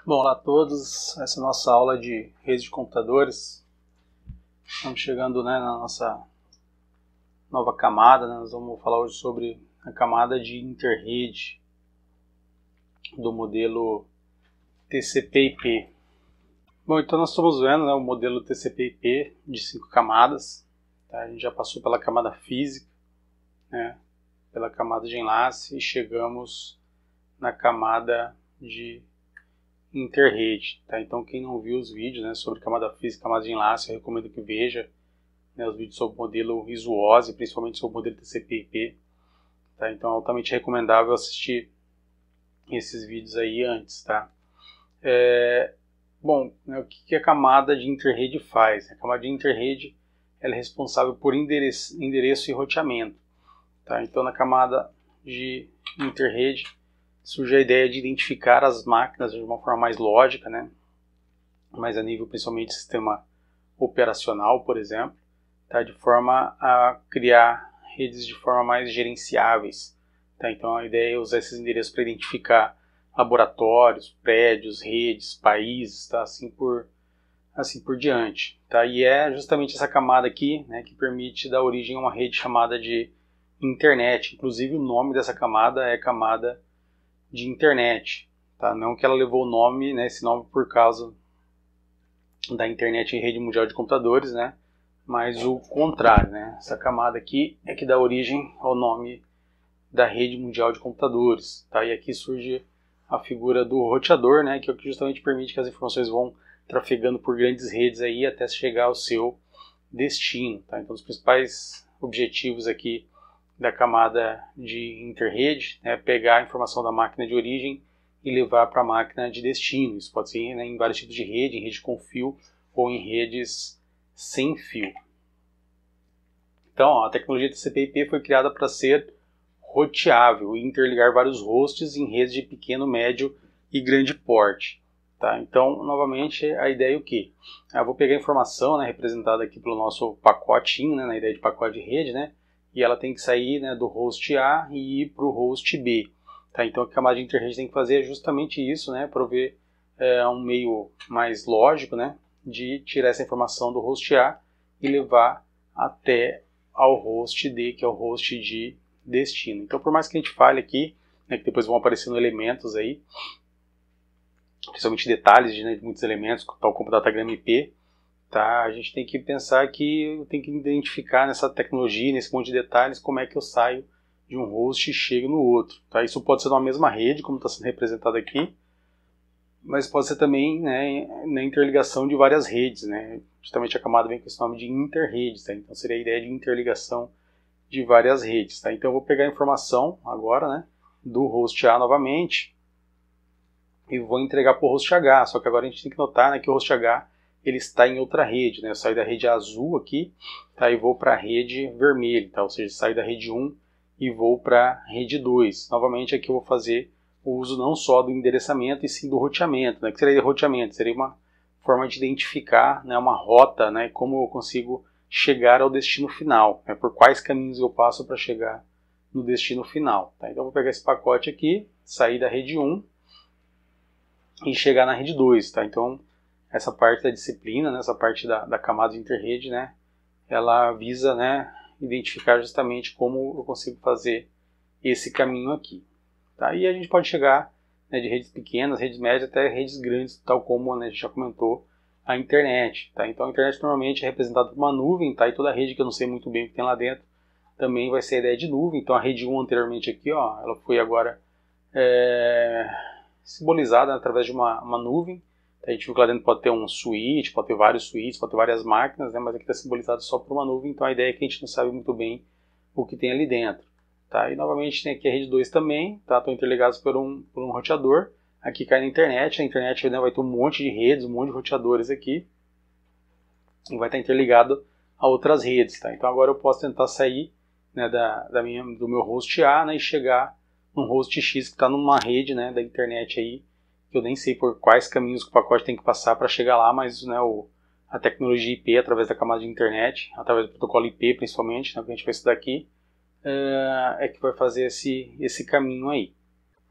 Bom, olá a todos, essa é a nossa aula de redes de computadores. Estamos chegando, na nossa nova camada, nós vamos falar hoje sobre a camada de interrede do modelo TCP/IP. Bom, então nós estamos vendo o modelo TCP/IP de 5 camadas. Tá? A gente já passou pela camada física, pela camada de enlace e chegamos na camada de interrede, tá? Então quem não viu os vídeos sobre camada física, camada de enlace, eu recomendo que veja os vídeos sobre o modelo Visuose, principalmente sobre o modelo TCP/IP, tá? Então é altamente recomendável assistir esses vídeos aí antes, tá? Bom, o que a camada de interrede faz? A camada de interrede ela é responsável por endereço e roteamento, tá? Então na camada de interrede surge a ideia de identificar as máquinas de uma forma mais lógica, mais a nível principalmente de sistema operacional, por exemplo, tá? De forma a criar redes de forma mais gerenciáveis. Tá? Então a ideia é usar esses endereços para identificar laboratórios, prédios, redes, países, tá? assim por diante. Tá? E é justamente essa camada aqui que permite dar origem a uma rede chamada de internet. Inclusive o nome dessa camada é camada de internet, tá? Não que ela levou o nome, esse nome por causa da internet em rede mundial de computadores, mas o contrário, essa camada aqui é que dá origem ao nome da rede mundial de computadores, tá? E aqui surge a figura do roteador, que é o que justamente permite que as informações vão trafegando por grandes redes aí até chegar ao seu destino, tá? Então os principais objetivos aqui da camada de interrede é pegar a informação da máquina de origem e levar para a máquina de destino. Isso pode ser em vários tipos de rede, em rede com fio ou em redes sem fio. Então, a tecnologia TCP/IP foi criada para ser roteável e interligar vários hosts em redes de pequeno, médio e grande porte. Tá? Então, novamente, a ideia é o quê? Eu vou pegar a informação representada aqui pelo nosso pacotinho, na ideia de pacote de rede, e ela tem que sair do host A e ir para o host B. Tá? Então a camada de interrede tem que fazer justamente isso, prover um meio mais lógico de tirar essa informação do host A e levar até ao host D, que é o host de destino. Então por mais que a gente fale aqui, que depois vão aparecendo elementos aí, principalmente detalhes de muitos elementos, tal como datagrama IP, tá? A gente tem que pensar que eu tenho que identificar nessa tecnologia, nesse monte de detalhes, como é que eu saio de um host e chego no outro. Tá? Isso pode ser numa mesma rede, como está sendo representado aqui, mas pode ser também na interligação de várias redes. Justamente a camada vem com esse nome de interrede. Tá? Então seria a ideia de interligação de várias redes. Tá? Então eu vou pegar a informação agora do host A novamente e vou entregar para o host H. Só que agora a gente tem que notar que o host H ele está em outra rede, eu saio da rede azul aqui, tá, e vou para a rede vermelha, tá, ou seja, saio da rede 1 e vou para a rede 2. Novamente aqui eu vou fazer o uso não só do endereçamento, e sim do roteamento. O que seria roteamento? Seria uma forma de identificar uma rota, como eu consigo chegar ao destino final, por quais caminhos eu passo para chegar no destino final. Tá? Então eu vou pegar esse pacote aqui, sair da rede 1 e chegar na rede 2. Tá? Então essa parte da disciplina, essa parte da camada de interrede, ela visa identificar justamente como eu consigo fazer esse caminho aqui. Tá? E a gente pode chegar de redes pequenas, redes médias, até redes grandes, tal como a gente já comentou, a internet. Tá? Então a internet normalmente é representada por uma nuvem, tá? E toda a rede que eu não sei muito bem o que tem lá dentro também vai ser a ideia de nuvem. Então a rede 1 anteriormente aqui, ela foi agora simbolizada através de uma nuvem. A gente viu que lá dentro pode ter um switch, pode ter vários switches, pode ter várias máquinas, mas aqui está simbolizado só por uma nuvem, então a ideia é que a gente não sabe muito bem o que tem ali dentro. Tá? E novamente tem aqui a rede 2 também, tá? Estão interligados por um roteador. Aqui cai na internet vai ter um monte de redes, um monte de roteadores aqui, e vai estar interligado a outras redes. Tá? Então agora eu posso tentar sair do meu host A e chegar num host X que está numa rede da internet aí, que eu nem sei por quais caminhos que o pacote tem que passar para chegar lá, mas a tecnologia IP, através da camada de internet, através do protocolo IP principalmente, que a gente vai estudar aqui, é que vai fazer esse caminho aí.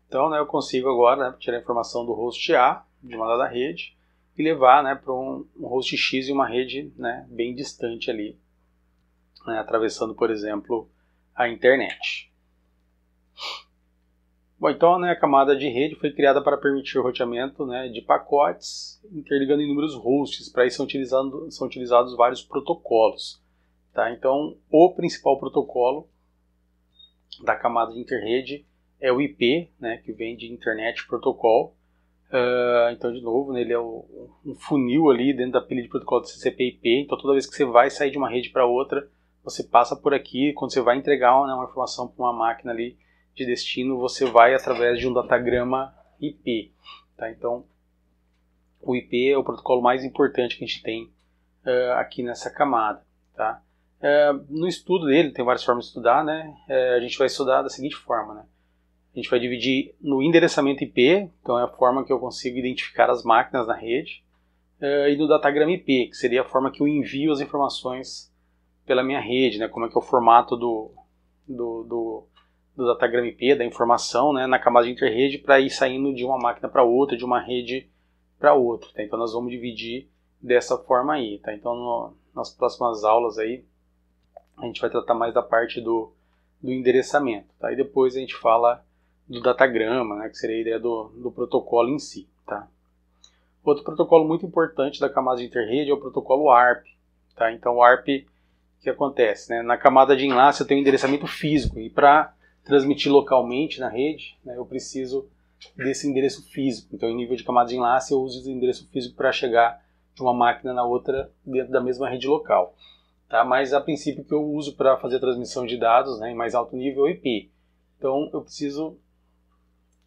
Então eu consigo agora tirar a informação do host A, de uma dada rede e levar, né, para um host X e uma rede, né, bem distante ali, né, atravessando, por exemplo, a internet. Bom, então, né, a camada de rede foi criada para permitir o roteamento, né, de pacotes interligando inúmeros hosts. Para isso são utilizados vários protocolos. Tá? Então, o principal protocolo da camada de interrede é o IP, né, que vem de Internet Protocol. Então, de novo, né, ele é um funil ali dentro da pilha de protocolo de TCP/IP. Então, toda vez que você vai sair de uma rede para outra, você passa por aqui. Quando você vai entregar, né, uma informação para uma máquina ali de destino, você vai através de um datagrama IP. Tá? Então, o IP é o protocolo mais importante que a gente tem aqui nessa camada. Tá? No estudo dele, tem várias formas de estudar, né? A gente vai estudar da seguinte forma, né? A gente vai dividir no endereçamento IP, então é a forma que eu consigo identificar as máquinas na rede, e no datagrama IP, que seria a forma que eu envio as informações pela minha rede, né? Como é que é o formato do datagrama IP, da informação, né? Na camada de interrede para ir saindo de uma máquina para outra, de uma rede para outra. Tá? Então nós vamos dividir dessa forma aí. Tá? Então nas próximas aulas aí, a gente vai tratar mais da parte do endereçamento. Tá? E depois a gente fala do datagrama, né, que seria a ideia do protocolo em si. Tá? Outro protocolo muito importante da camada de interrede é o protocolo ARP. Tá? Então o ARP, o que acontece? Né? Na camada de enlace eu tenho um endereçamento físico, e para transmitir localmente na rede, né, eu preciso desse endereço físico. Então em nível de camada de enlace eu uso esse endereço físico para chegar de uma máquina na outra dentro da mesma rede local. Tá? Mas a princípio que eu uso para fazer a transmissão de dados, né, em mais alto nível é o IP. Então eu preciso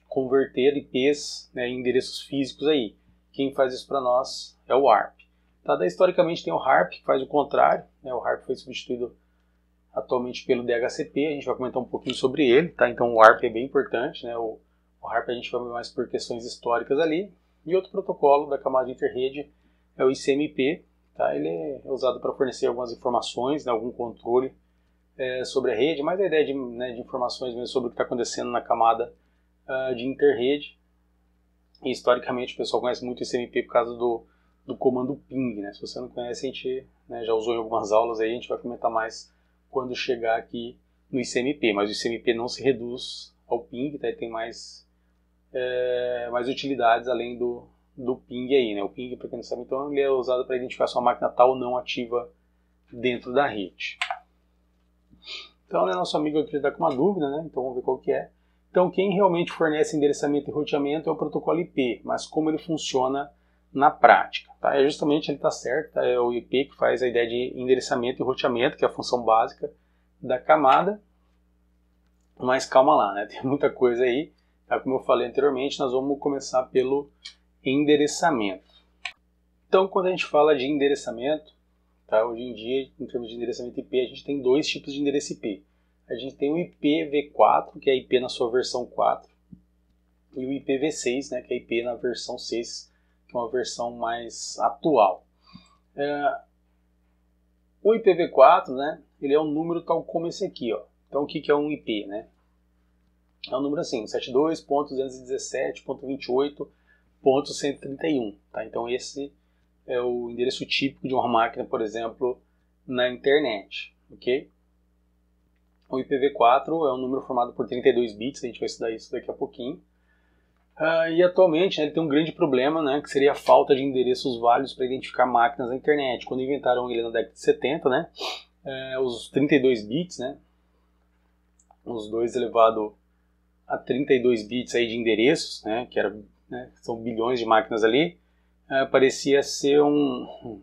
converter IPs, né, em endereços físicos aí. Quem faz isso para nós é o ARP. Tá? Daí, historicamente tem o HARP, que faz o contrário. Né? O HARP foi substituído atualmente pelo DHCP, a gente vai comentar um pouquinho sobre ele. Tá? Então o ARP é bem importante. Né? O HARP a gente vai ver mais por questões históricas ali. E outro protocolo da camada de interrede é o ICMP. Tá? Ele é usado para fornecer algumas informações, né, algum controle sobre a rede, mas a ideia de, né, de informações mesmo sobre o que está acontecendo na camada de interrede. E historicamente o pessoal conhece muito o ICMP por causa do comando ping. Né? Se você não conhece, a gente, né, já usou em algumas aulas, aí, a gente vai comentar mais quando chegar aqui no ICMP, mas o ICMP não se reduz ao ping, tá? Ele tem mais utilidades além do ping aí, né? O ping, para quem não sabe, então, ele é usado para identificar se uma máquina está ou não ativa dentro da rede. Então, né, nosso amigo aqui está com uma dúvida, né? Então vamos ver qual que é. Então, quem realmente fornece endereçamento e roteamento é o protocolo IP, mas como ele funciona na prática? Tá? Justamente ele está certo, tá? É o IP que faz a ideia de endereçamento e roteamento, que é a função básica da camada. Mas calma lá, né? Tem muita coisa aí. Tá? Como eu falei anteriormente, nós vamos começar pelo endereçamento. Então, quando a gente fala de endereçamento, tá? Hoje em dia, em termos de endereçamento IP, a gente tem dois tipos de endereço IP. A gente tem o IPv4, que é IP na sua versão 4, e o IPv6, né, que é IP na versão 6, que é uma versão mais atual. O IPv4, né, ele é um número tal como esse aqui. Ó. Então, o que é um IP? Né? É um número assim, 72.217.28.131. Tá? Então, esse é o endereço típico de uma máquina, por exemplo, na internet. Ok? O IPv4 é um número formado por 32 bits, a gente vai estudar isso daqui a pouquinho. E atualmente, né, ele tem um grande problema, né, que seria a falta de endereços válidos para identificar máquinas na internet. Quando inventaram ele na década de 70, né, os 32 bits, né, os 2 elevado a 32 bits aí de endereços, né, que era, né, são bilhões de máquinas ali, parecia ser um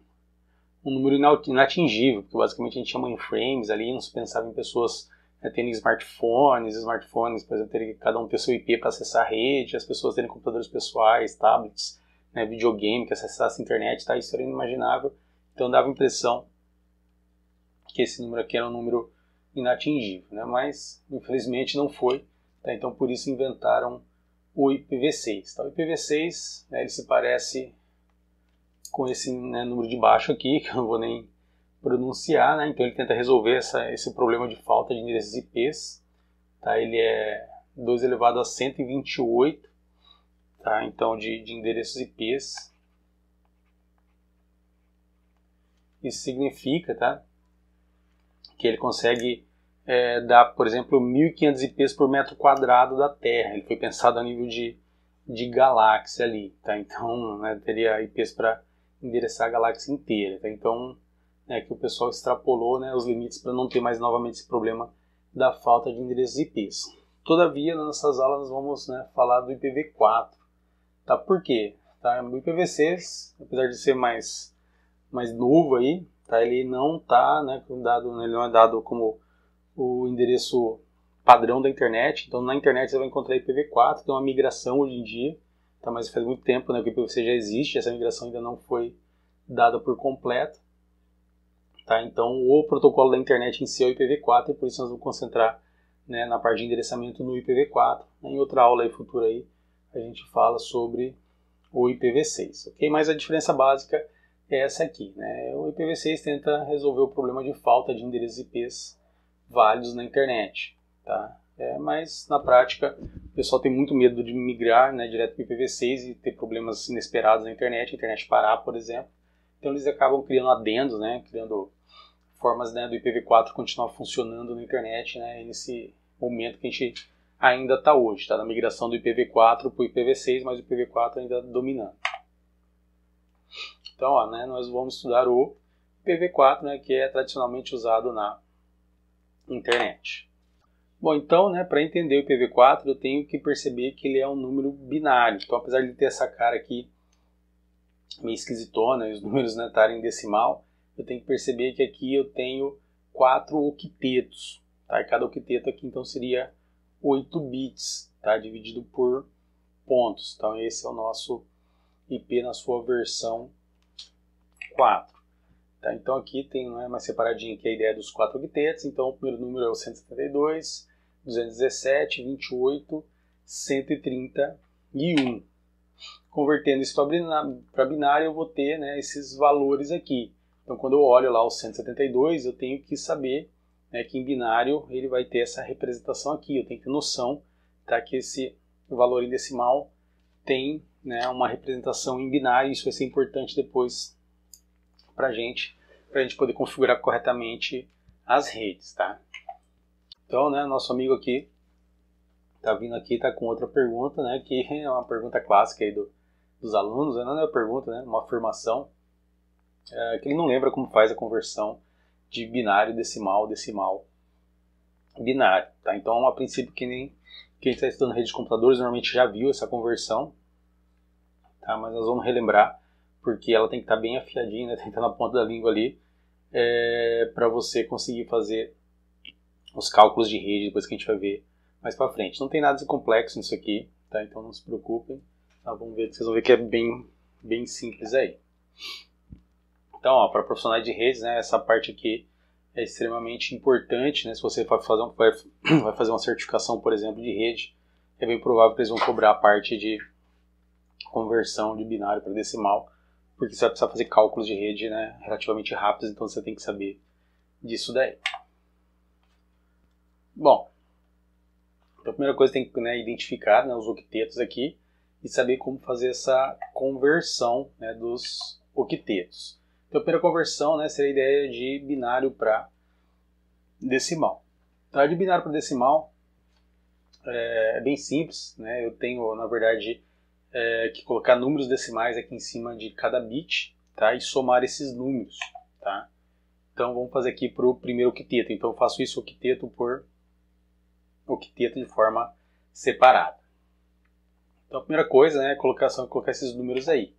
número inatingível, porque basicamente a gente tinha mainframes ali, não se pensava em pessoas tendo smartphones, por exemplo, teria cada um ter seu IP para acessar a rede, as pessoas terem computadores pessoais, tablets, né, videogame que acessasse a internet, tá? Isso era inimaginável. Então dava a impressão que esse número aqui era um número inatingível, né? Mas infelizmente não foi. Tá? Então por isso inventaram o IPv6. Tá? O IPv6, né, ele se parece com esse, né, número de baixo aqui, que eu não vou nem pronunciar, né? Então ele tenta resolver esse problema de falta de endereços IPs. Tá? Ele é 2 elevado a 128 tá? Então de endereços IPs. Isso significa, tá, que ele consegue dar, por exemplo, 1.500 IPs por metro quadrado da Terra. Ele foi pensado a nível de galáxia ali, tá? Então, né, teria IPs para endereçar a galáxia inteira, tá? Então, que o pessoal extrapolou, né, os limites para não ter mais novamente esse problema da falta de endereços IPs. Todavia, nas nossas aulas nós vamos, né, falar do IPv4, tá? Por quê? Tá? O IPv6, apesar de ser mais novo aí, tá? Ele não tá, né, ele não é dado como o endereço padrão da internet. Então na internet você vai encontrar IPv4, tem uma migração hoje em dia, tá? Mas faz muito tempo, né, que o IPv6 já existe, essa migração ainda não foi dada por completo, tá? Então o protocolo da internet em si é o IPv4 e por isso nós vamos concentrar, né, na parte de endereçamento no IPv4. Em outra aula aí, futura aí, a gente fala sobre o IPv6, ok? Mas a diferença básica é essa aqui, né? O IPv6 tenta resolver o problema de falta de endereços IPs válidos na internet, tá? Mas na prática o pessoal tem muito medo de migrar, né, direto para o IPv6 e ter problemas inesperados na internet, a internet parar, por exemplo. Então eles acabam criando adendos, né, criando formas, né, do IPv4 continuar funcionando na internet, né, nesse momento que a gente ainda está hoje, tá? Na migração do IPv4 para o IPv6, mas o IPv4 ainda dominando. Então, ó, né, nós vamos estudar o IPv4, né, que é tradicionalmente usado na internet. Bom, então, né, para entender o IPv4, eu tenho que perceber que ele é um número binário. Então, apesar de ter essa cara aqui meio esquisitona e os números, né, estarem em decimal, eu tenho que perceber que aqui eu tenho 4 octetos, tá? E cada octeto aqui então seria 8 bits, tá? Dividido por pontos. Então esse é o nosso IP na sua versão 4. Tá? Então aqui tem, né, mais separadinho aqui a ideia dos 4 octetos. Então o primeiro número é o 172, 217, 28, 131. Convertendo isso para binário, eu vou ter, né, esses valores aqui. Então quando eu olho lá o 172, eu tenho que saber, né, que em binário ele vai ter essa representação aqui. Eu tenho que ter noção, tá, que esse valor em decimal tem, né, uma representação em binário. Isso vai ser importante depois para a gente poder configurar corretamente as redes, tá? Então, né, nosso amigo aqui tá vindo aqui, tá com outra pergunta, né, que é uma pergunta clássica aí dos alunos, não é uma pergunta, né, uma afirmação, que ele não lembra como faz a conversão de binário decimal binário, tá? Então, a princípio, quem está estudando rede de computadores normalmente já viu essa conversão, tá? Mas nós vamos relembrar, porque ela tem que estar bem afiadinha, né? Tem que estar na ponta da língua ali, para você conseguir fazer os cálculos de rede depois que a gente vai ver mais para frente. Não tem nada de complexo nisso aqui, tá? Então não se preocupem, tá? Vamos ver, vocês vão ver que é bem simples aí. Então, para profissionais de redes, né, essa parte aqui é extremamente importante, né? Se você vai fazer uma certificação, por exemplo, de rede, é bem provável que eles vão cobrar a parte de conversão de binário para decimal, porque você vai precisar fazer cálculos de rede, né, relativamente rápidos, então você tem que saber disso daí. Bom, então a primeira coisa tem que, né, identificar, né, os octetos aqui e saber como fazer essa conversão, né, dos octetos. Então a primeira conversão, né, seria a ideia de binário para decimal. Então, de binário para decimal é bem simples, né? Eu tenho, na verdade, que colocar números decimais aqui em cima de cada bit, tá? E somar esses números, tá? Então vamos fazer aqui para o primeiro octeto. Então eu faço isso octeto por octeto de forma separada. Então a primeira coisa, né, é colocar esses números aí,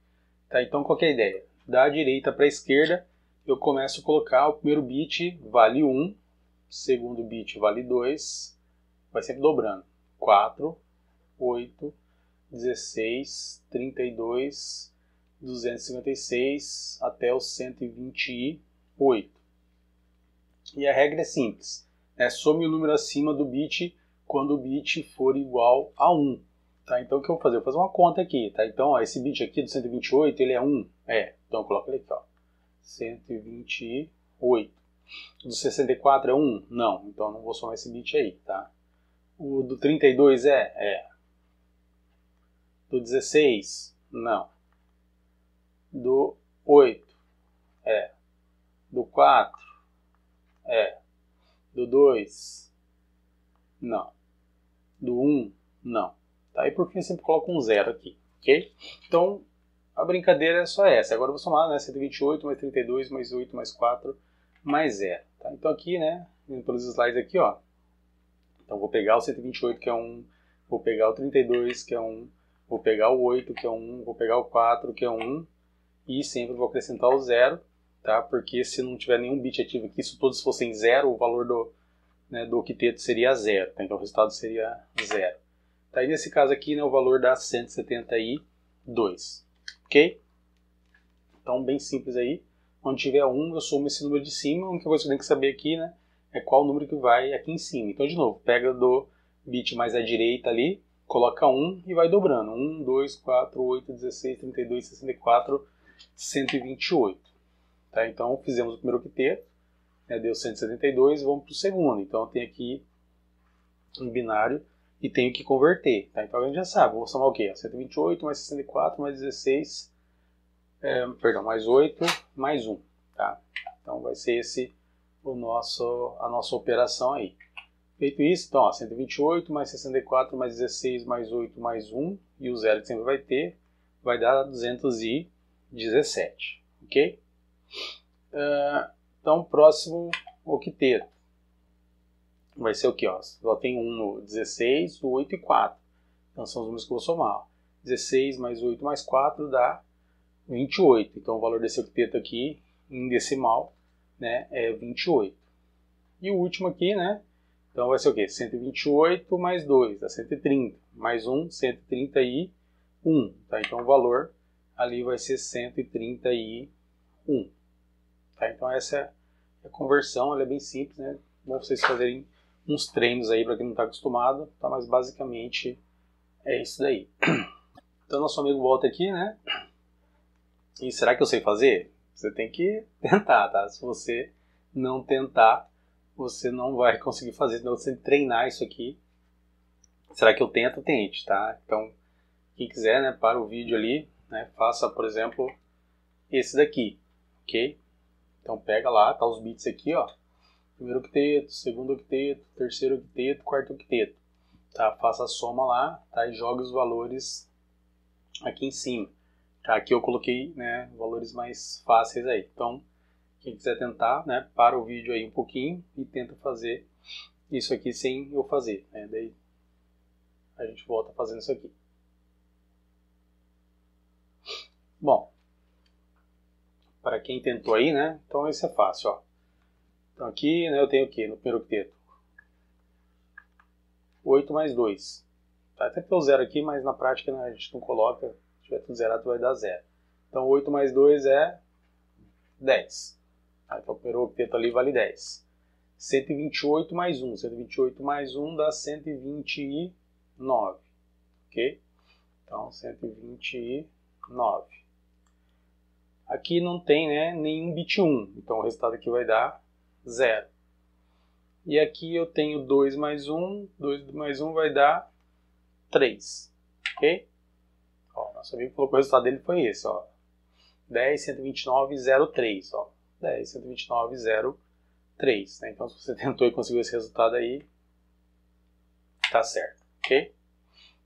tá? Então qual que é a ideia? Da direita para a esquerda, eu começo a colocar o primeiro bit vale 1, segundo bit vale 2, vai sempre dobrando. 4, 8, 16, 32, 256 até o 128. E a regra é simples, né? Some o número acima do bit quando o bit for igual a 1. Tá? Então o que eu vou fazer? Eu vou fazer uma conta aqui. Tá? Então ó, esse bit aqui do 128 ele é 1. Então eu coloco ele aqui. Ó. 128. O do 64 é 1? Não. Então eu não vou somar esse bit aí. Tá? O do 32 é? Do 16? Não. Do 8? É. Do 4? É. Do 2? Não. Do 1? Não. Tá? E por fim, sempre coloco um 0 aqui. Ok? Então, a brincadeira é só essa. Agora eu vou somar, né? 128 mais 32 mais 8 mais 4 mais 0. Tá? Então aqui, né? Indo pelos slides aqui, ó. Então vou pegar o 128, que é 1. Vou pegar o 32, que é 1. Vou pegar o 8, que é 1. Vou pegar o 4, que é 1. E sempre vou acrescentar o 0. Tá? Porque se não tiver nenhum bit ativo aqui, se todos fossem 0, o valor do octeto seria 0. Tá? Então o resultado seria 0. Tá? E nesse caso aqui, né, o valor dá 172. Ok? Então, bem simples aí. Onde tiver 1, eu somo esse número de cima. A única coisa que eu tenho que saber aqui, né, é qual número que vai aqui em cima. Então, de novo, pega do bit mais à direita ali, coloca 1 e vai dobrando. 1, 2, 4, 8, 16, 32, 64, 128. Tá? Então, fizemos o primeiro octeto, né, deu 172, vamos para o segundo. Então, eu tenho aqui um binário e tenho que converter. Tá? Então, a gente já sabe, vou somar o quê? 128 mais 64 mais 16... mais 8, mais 1, tá? Então vai ser esse a nossa operação aí. Feito isso, então, ó, 128 mais 64 mais 16 mais 8 mais 1, e o 0 que sempre vai ter, vai dar 217, ok? Então, próximo octeto vai ser o que? Só tem 1 no 16, o 8 e 4. Então são os números que eu vou somar. Ó. 16 mais 8 mais 4 dá 28. Então o valor desse octeto aqui, em decimal, né, é 28. E o último aqui, né? Então vai ser o quê? 128 mais 2 dá 130. Mais 1, 131. Tá? Então o valor ali vai ser 131. Tá? Então essa é a conversão, ela é bem simples, né? Bom vocês fazerem uns treinos aí para quem não está acostumado, tá? Mas basicamente é isso daí. Então nosso amigo volta aqui, né? E será que eu sei fazer? Você tem que tentar, tá? Se você não tentar, você não vai conseguir fazer. Então você tem que treinar isso aqui. Será que eu tento? Tente, tá? Então, quem quiser, né, para o vídeo ali, né, faça, por exemplo, esse daqui, ok? Então pega lá, tá os bits aqui, ó. Primeiro octeto, segundo octeto, terceiro octeto, quarto octeto. Tá? Faça a soma lá, tá? E jogue os valores aqui em cima. Tá? Aqui eu coloquei, né, valores mais fáceis aí. Então, quem quiser tentar, né, para o vídeo aí um pouquinho e tenta fazer isso aqui sem eu fazer. Né? Daí a gente volta fazendo isso aqui. Bom, para quem tentou aí, né, então isso é fácil, ó. Então aqui, né, eu tenho o quê no primeiro octeto? 8 mais 2. Tá? Até ter o zero aqui, mas na prática, né, a gente não coloca. Se tiver tudo zerado, vai dar 0. Então 8 mais 2 é 10. Tá? Então o primeiro octeto ali vale 10. 128 mais 1. 128 mais 1 dá 129. Ok? Então 129. Aqui não tem, né, nenhum bit 1. Então o resultado aqui vai dar 0. E aqui eu tenho 2 mais 1. 2 mais 1 vai dar 3. Ok? Ó, nosso amigo falou que o resultado dele foi esse. Ó. 10, 129, 03. Ó. 10, 129, 03. Né? Então se você tentou e conseguiu esse resultado aí, tá certo. Ok?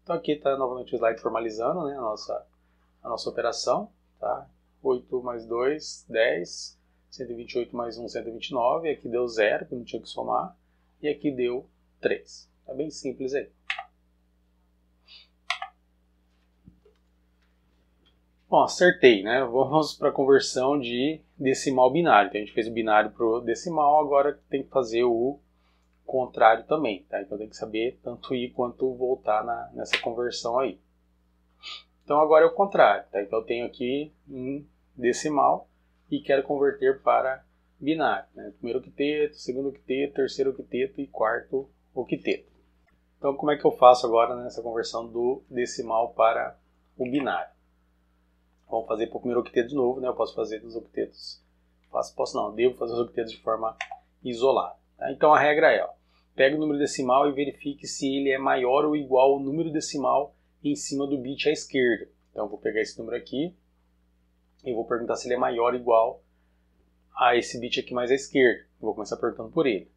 Então aqui está novamente o slide formalizando, né, a nossa operação. Tá? 8 mais 2, 10. 128 mais 1, 129. Aqui deu 0, que não tinha que somar. E aqui deu 3. Tá bem simples aí. Bom, acertei, né? Vamos para a conversão de decimal binário. Então a gente fez o binário para o decimal, agora tem que fazer o contrário também. Tá? Então tem que saber tanto ir quanto voltar nessa conversão aí. Então agora é o contrário. Tá? Então eu tenho aqui um decimal e quero converter para binário. Né? Primeiro octeto, segundo octeto, terceiro octeto e quarto octeto. Então como é que eu faço agora nessa conversão do decimal para o binário? Vamos fazer para o primeiro octeto de novo, né? Eu posso fazer dos octetos. Posso não, devo fazer os octetos de forma isolada. Tá? Então a regra é, ó, pega o número decimal e verifique se ele é maior ou igual ao número decimal em cima do bit à esquerda. Então eu vou pegar esse número aqui e vou perguntar se ele é maior ou igual a esse bit aqui mais à esquerda. Eu vou começar perguntando por ele.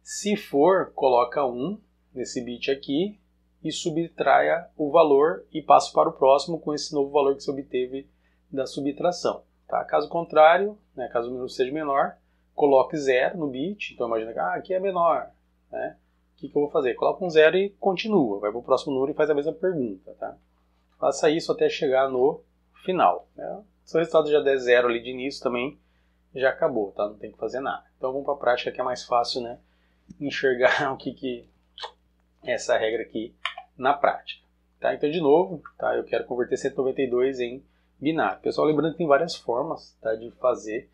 Se for, coloca 1 nesse bit aqui e subtraia o valor e passa para o próximo com esse novo valor que você obteve da subtração. Tá? Caso contrário, né, caso o número seja menor, coloque 0 no bit. Então imagina que aqui é menor. Né? O que eu vou fazer? Coloca um 0 e continua. Vai para o próximo número e faz a mesma pergunta. Tá? Faça isso até chegar no final. Né? Se o resultado já der 0 ali de início também, já acabou. Tá? Não tem que fazer nada. Então vamos para a prática que é mais fácil, né? Enxergar o que é essa regra aqui na prática. Tá? Então, de novo, tá? Eu quero converter 192 em binário. Pessoal, lembrando que tem várias formas, tá, de fazer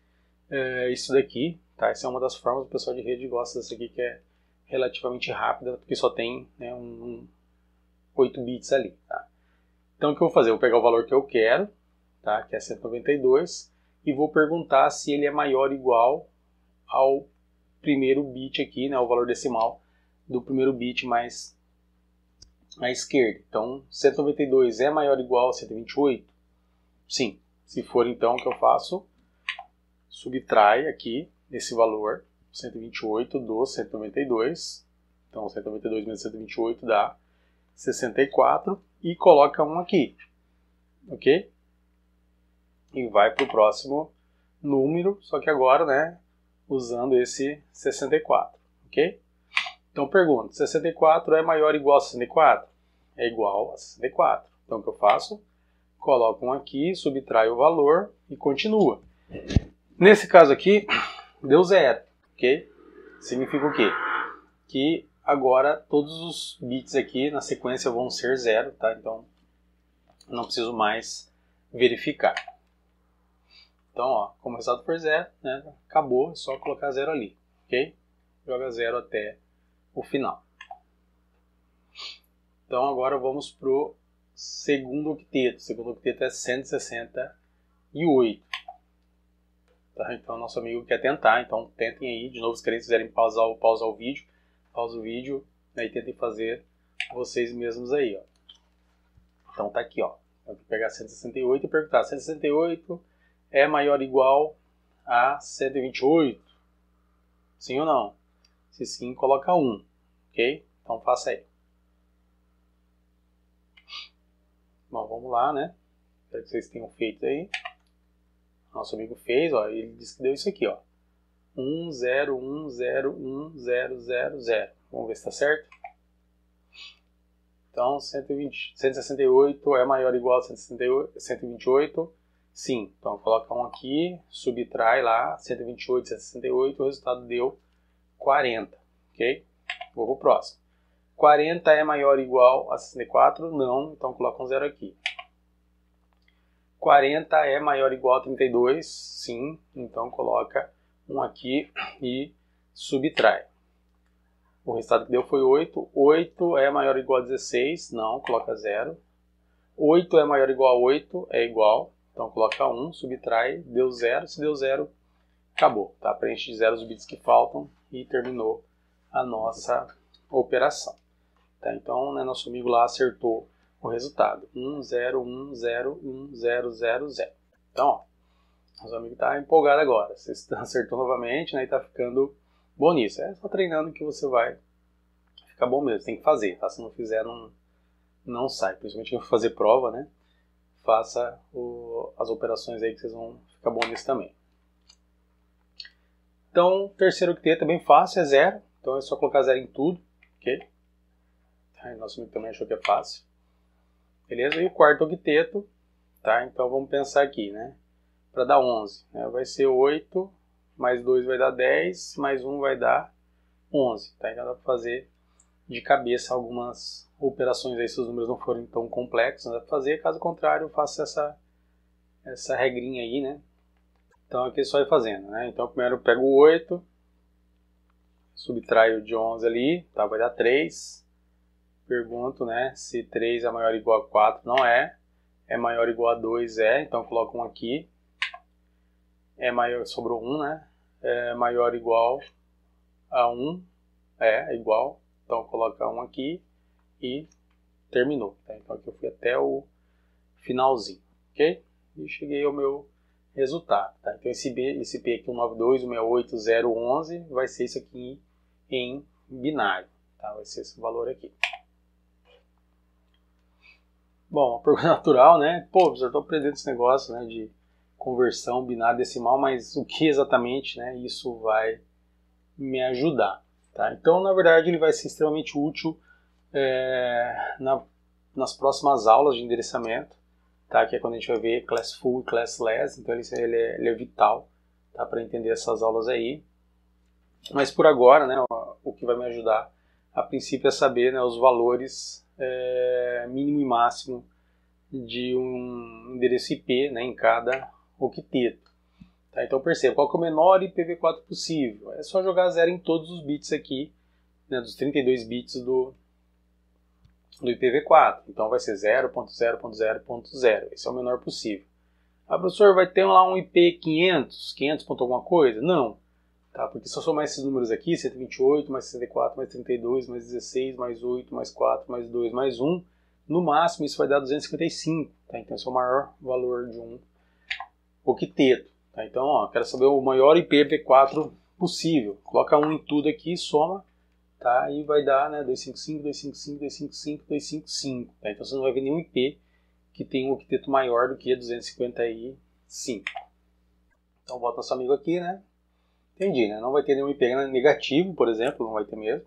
isso daqui. Tá? Essa é uma das formas. O pessoal de rede gosta dessa aqui, que é relativamente rápida, porque só tem, né, 8 bits ali. Tá? Então, o que eu vou fazer? Eu vou pegar o valor que eu quero, tá, que é 192, e vou perguntar se ele é maior ou igual ao primeiro bit aqui, né, o valor decimal do primeiro bit mais à esquerda. Então, 192 é maior ou igual a 128? Sim. Se for, então, o que eu faço? Subtrai aqui esse valor, 128 do 192. Então, 192 menos 128 dá 64 e coloca 1 aqui. Ok? E vai para o próximo número, só que agora, né, usando esse 64, ok? Então pergunto, 64 é maior ou igual a 64? É igual a 64. Então o que eu faço? Coloco 1 aqui, subtraio o valor e continua. Nesse caso aqui, deu 0, ok? Significa o quê? Que agora todos os bits aqui na sequência vão ser 0, tá? Então não preciso mais verificar. Então, ó, como o resultado for 0, né, acabou, é só colocar 0 ali, ok? Joga 0 até o final. Então, agora vamos para o segundo octeto. O segundo octeto é 168. Tá? Então, nosso amigo quer tentar, então tentem aí. De novo, se quiserem pausar o vídeo, pausa o vídeo, né, e tentem fazer vocês mesmos aí, ó. Então, tá aqui, ó. Eu vou pegar 168 e perguntar, 168 é maior ou igual a 128? Sim ou não? Se sim, coloca 1. Ok? Então faça aí. Bom, vamos lá, né? Espero que vocês tenham feito aí. Nosso amigo fez, ó. Ele disse que deu isso aqui, ó. 101010000. Vamos ver se está certo. Então, 168 é maior ou igual a 128? Sim. Então, coloca 1 aqui, subtrai lá, 128, 168, o resultado deu 40. Ok? Vou para o próximo. 40 é maior ou igual a 64? Não. Então, coloca um 0 aqui. 40 é maior ou igual a 32? Sim. Então, coloca 1 aqui e subtrai. O resultado que deu foi 8. 8 é maior ou igual a 16? Não, coloca 0. 8 é maior ou igual a 8? É igual. Então coloca 1, subtrai, deu 0. Se deu 0, acabou. Tá? Preenche de 0 os bits que faltam e terminou a nossa operação. Tá? Então, né, nosso amigo lá acertou o resultado. 10101000. Então, ó, nosso amigo está empolgado agora. Você acertou novamente, né, e está ficando bom nisso. É só treinando que você vai ficar bom mesmo. Tem que fazer, tá? Se não fizer, não sai. Principalmente quando for fazer prova, né? Faça as operações aí que vocês vão ficar bom nisso também. Então, o terceiro octeto é bem fácil, é 0. Então é só colocar 0 em tudo, ok? Aí, nosso amigo também achou que é fácil. Beleza? E o quarto octeto, tá? Então vamos pensar aqui, né? Para dar 11, né? Vai ser 8, mais 2 vai dar 10, mais 1 vai dar 11. Tá? Então dá para fazer de cabeça algumas operações aí, se os números não forem tão complexos, não dá para fazer. Caso contrário, eu faço essa regrinha aí, né? Então aqui é só ir fazendo, né? Então primeiro eu pego o 8, subtraio de 11 ali, tá? Vai dar 3. Pergunto, né, se 3 é maior ou igual a 4, não é. É maior ou igual a 2, é. Então coloco 1 aqui. É maior, sobrou 1, né? É maior ou igual a 1, é igual. Então coloca 1 aqui e terminou. Tá? Então aqui eu fui até o finalzinho, ok? E cheguei ao meu resultado. Tá? Então esse P aqui, 192.168.011, vai ser isso aqui em binário. Tá? Vai ser esse valor aqui. Bom, a pergunta natural, né? Pô, professor, estou aprendendo esse negócio, né, de conversão binário decimal, mas o que exatamente, né, isso vai me ajudar? Tá? Então, na verdade, ele vai ser extremamente útil nas próximas aulas de endereçamento, tá? Que é quando a gente vai ver class full e classless, então ele é vital, tá? Para entender essas aulas aí. Mas por agora, né, o que vai me ajudar a princípio é saber, né, os valores mínimo e máximo de um endereço IP, né, em cada octeto. Tá? Então perceba, qual que é o menor IPv4 possível? É só jogar 0 em todos os bits aqui, né, dos 32 bits do IPv4. Então vai ser 0.0.0.0. Esse é o menor possível. Ah, professor, vai ter lá um IP 500 ponto alguma coisa? Não. Tá? Porque se eu somar esses números aqui, 128, mais 64, mais 32, mais 16, mais 8, mais 4, mais 2, mais 1, no máximo isso vai dar 255. Tá? Então esse é o maior valor de um octeto. Tá? Então, ó, quero saber o maior IPv4 possível. Coloca 1 em tudo aqui, soma, tá? E vai dar, né, 255, 255, 255, 255. Tá? Então você não vai ver nenhum IP que tem um octeto maior do que 255. Então bota nosso amigo aqui, né? Entendi, né? Não vai ter nenhum IP negativo, por exemplo, não vai ter mesmo.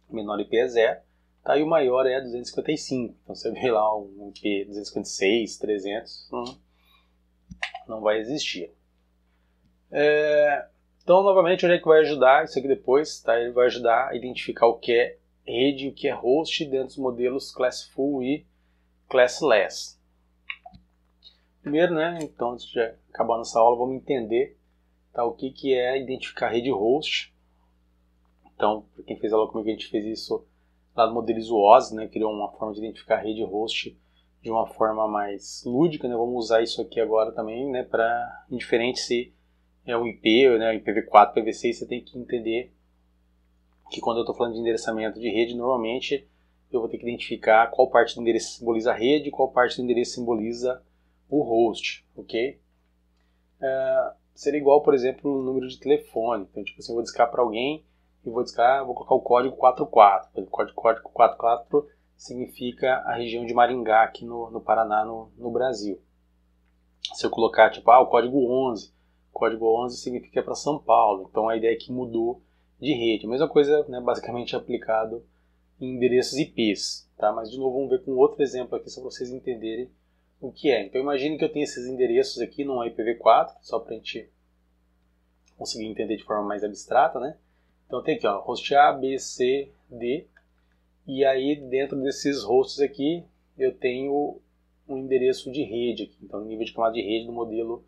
O menor IP é 0. Tá? E o maior é 255. Então você vê lá um IP 256, 300, não vai existir. Então, novamente, onde é que vai ajudar isso aqui depois? Tá? Ele vai ajudar a identificar o que é rede e o que é host dentro dos modelos Class Full e Classless. Primeiro, né, então, antes de acabar nossa aula, vamos entender, tá, o que é identificar rede host. Então, para quem fez aula comigo, a gente fez isso lá no Modelizo OSI, né, criou uma forma de identificar rede host de uma forma mais lúdica, né. Vamos usar isso aqui agora também, né, para, indiferente se é um IP, né, IPv4, IPv6, você tem que entender que quando eu estou falando de endereçamento de rede, normalmente eu vou ter que identificar qual parte do endereço simboliza a rede e qual parte do endereço simboliza o host, ok? Seria igual, por exemplo, o número de telefone. Então, tipo assim, eu vou discar para alguém e vou colocar o código 44. O código 44 significa a região de Maringá, aqui no Paraná, no Brasil. Se eu colocar, tipo, o código 11, o código 11 significa para São Paulo. Então, a ideia é que mudou de rede. A mesma coisa, né, basicamente aplicado em endereços IPs. Tá? Mas, de novo, vamos ver com outro exemplo aqui, só para vocês entenderem o que é. Então imagine que eu tenho esses endereços aqui num IPv4, só para a gente conseguir entender de forma mais abstrata, né? Então tem aqui, ó, host A, B, C, D, e aí dentro desses hosts aqui eu tenho um endereço de rede aqui, então nível de camada de rede do modelo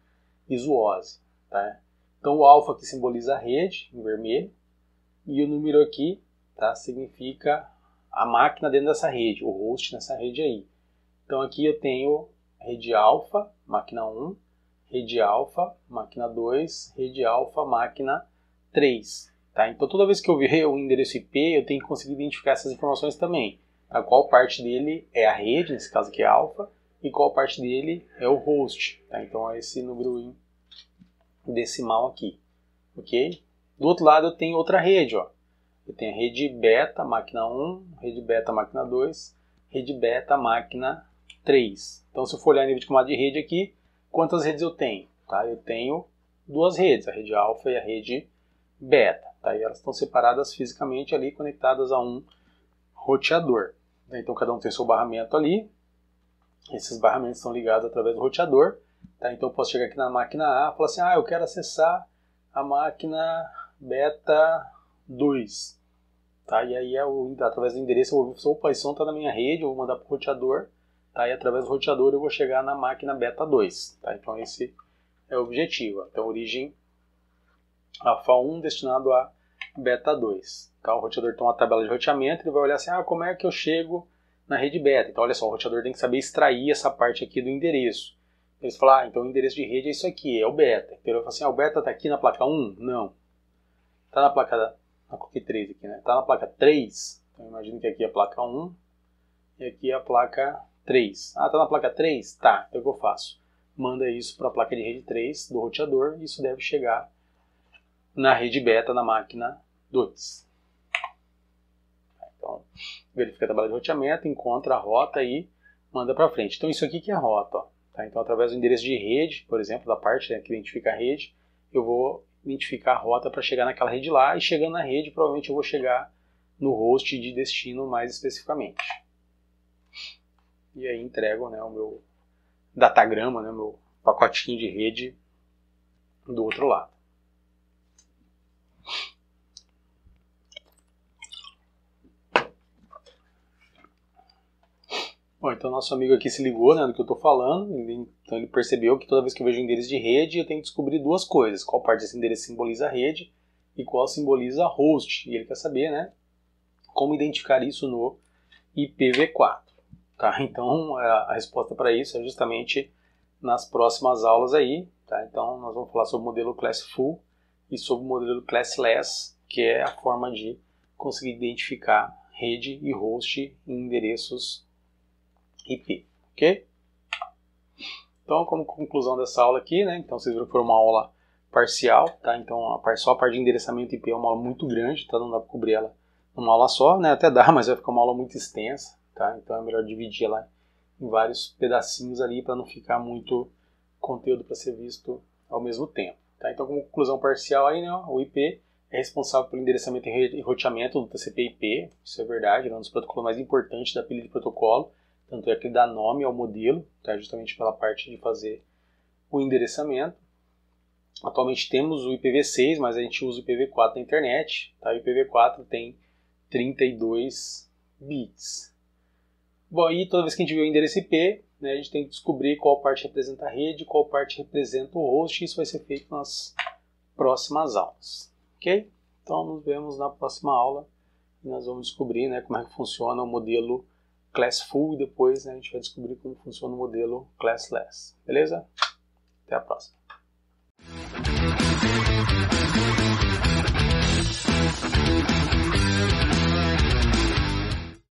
ISO-OSI, tá? Então o alfa que simboliza a rede, em vermelho, e o número aqui, tá, significa a máquina dentro dessa rede, o host nessa rede aí. Então aqui eu tenho rede alfa, máquina 1, rede alfa, máquina 2, rede alfa, máquina 3. Tá? Então toda vez que eu ver o endereço IP, eu tenho que conseguir identificar essas informações também. Tá? Qual parte dele é a rede, nesse caso aqui é alfa, e qual parte dele é o host. Tá? Então é esse número em decimal aqui. Ok? Do outro lado eu tenho outra rede. Ó. Eu tenho a rede beta, máquina 1, rede beta, máquina 2, rede beta, máquina 3. Então, se eu for olhar nível de camada de rede aqui, quantas redes eu tenho? Tá? Eu tenho duas redes, a rede alfa e a rede beta. Tá? E elas estão separadas fisicamente ali, conectadas a um roteador. Então, cada um tem seu barramento ali. Esses barramentos estão ligados através do roteador. Tá? Então, eu posso chegar aqui na máquina A e falar assim, eu quero acessar a máquina beta 2. Tá? E aí, através do endereço, eu vou ver, opa, esse som está na minha rede, eu vou mandar para o roteador. Tá? E através do roteador eu vou chegar na máquina beta 2. Tá? Então esse é o objetivo. Então origem alfa 1 destinado a beta 2. Tá? O roteador tem uma tabela de roteamento, ele vai olhar assim, como é que eu chego na rede beta? Então olha só, o roteador tem que saber extrair essa parte aqui do endereço. Eles falam, então o endereço de rede é isso aqui, é o beta. Então ele vai falar assim, o beta está aqui na placa 1? Não. Está na placa, na cookie 3 aqui, né? Está na placa 3? Então imagino que aqui é a placa 1. e aqui é a placa 3. Ah, tá na placa 3? Tá, então o que eu faço? Manda isso para a placa de rede 3 do roteador, e isso deve chegar na rede beta na máquina 2. Então, verifica a tabela de roteamento, encontra a rota e manda para frente. Então isso aqui que é a rota. Ó, tá? Então através do endereço de rede, por exemplo, da parte, né, que identifica a rede, eu vou identificar a rota para chegar naquela rede lá, e chegando na rede provavelmente eu vou chegar no host de destino mais especificamente. E aí entrego, né, o meu datagrama, né, o meu pacotinho de rede do outro lado. Bom, então nosso amigo aqui se ligou, né, do que eu estou falando, então ele percebeu que toda vez que eu vejo um endereço de rede, eu tenho que descobrir duas coisas: qual parte desse endereço simboliza a rede e qual simboliza a host. E ele quer saber, né, como identificar isso no IPv4. Tá? Então a resposta para isso é justamente nas próximas aulas aí. Tá? Então nós vamos falar sobre o modelo Classful e sobre o modelo Classless, que é a forma de conseguir identificar rede e host em endereços IP, ok? Então, como conclusão dessa aula aqui, né? Então vocês viram que foi uma aula parcial, tá? Então só a parte de endereçamento IP é uma aula muito grande, tá? Não dá para cobrir ela numa aula só, né? Até dá, mas vai ficar uma aula muito extensa, tá? Então é melhor dividir ela em vários pedacinhos ali para não ficar muito conteúdo para ser visto ao mesmo tempo, tá? Então, como conclusão parcial aí, né? O IP é responsável pelo endereçamento e roteamento do TCP/IP, isso é verdade, é um dos protocolos mais importantes da pilha de protocolo. Tanto é que ele dá nome ao modelo, tá? Justamente pela parte de fazer o endereçamento. Atualmente temos o IPv6, mas a gente usa o IPv4 na internet. Tá? O IPv4 tem 32 bits. Bom, e toda vez que a gente vê o endereço IP, né, a gente tem que descobrir qual parte representa a rede, qual parte representa o host. Isso vai ser feito nas próximas aulas. Ok? Então nos vemos na próxima aula e nós vamos descobrir, né, como é que funciona o modelo Classful, e depois, né, a gente vai descobrir como funciona o modelo Classless. Beleza? Até a próxima.